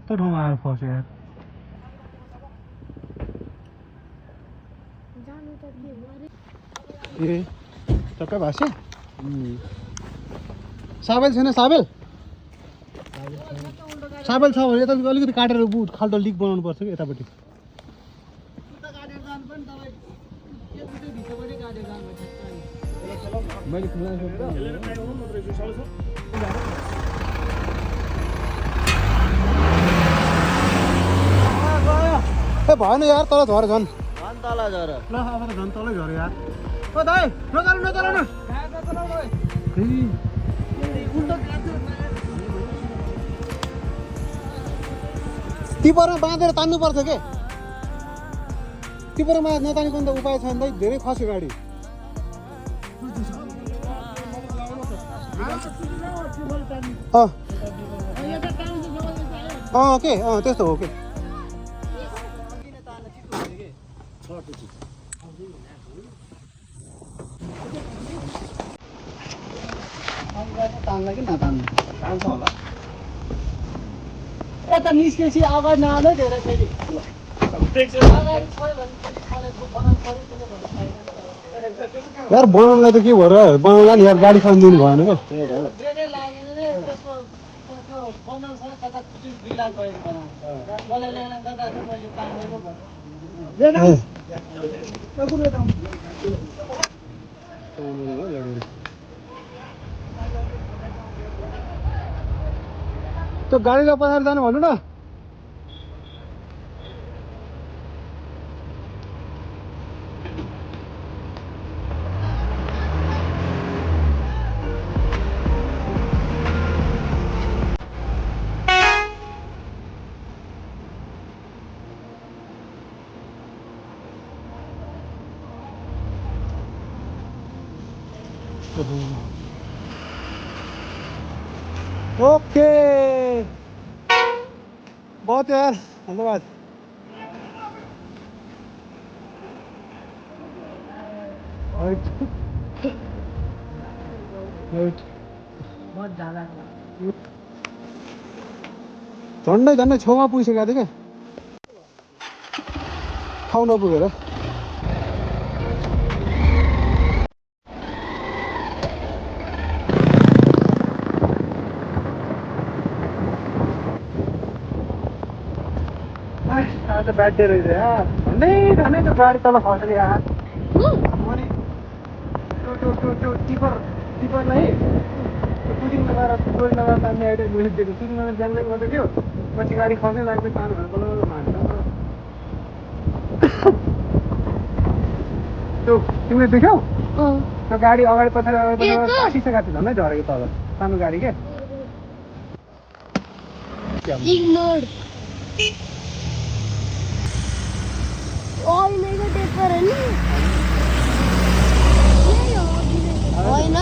कस्तो ठाउँमा आएर फस्यो यार ए टक्कै भाष्य साबेल छैन साबेल साबेल छ भने यता अलिकति काटेर खाल्डो लिक बनाउनु पर्छ कि यतापट्टि ए भएन यार तल झऱ्यो झन् तल झर ल अब त झन् तलै झऱ्यो यार ओ दाइ नचलाउनु नचलाउनु टिपरमा बाँधेर तान्नुपर्छ के टिपरमा नतानेको त उपाय छैन दाइ धेरै खस्यो गाडी के त्यस्तो हो के तान्ला कि नतान्नु तान्छ होला यता निस्केपछि आवाज नआउँदै धेरै फेरि यार बनाउनुलाई त के भयो र बनाउला नि यार गाडी खनिदिनु भएन त्यो गाडीलाई पछाडि जानु भन्नु न ओके बहुत यार धन्यवाद झन्डै झन्डै छेउमा पुगिसकेको थियो क्या ठाउँ नपुगेर आज ब्याड डे रहेछ यार झन्डै त्यो गाडी तल खस्यो यार त्यो टिपरलाई पुटिङमा गएर टोरीमा गएर तान्ने आइडिया मैले दिएको सुरुमा जान्दै गर्दै थियो पछि गाडी खस्दै लाग्दै तान्नु भएको मान्छ त्यो तिमीले देख्यौ त्यो गाडी अगाडि पछाडि काटिसकेको थियो झन्डै झरेको तल सानो गाडी के होइन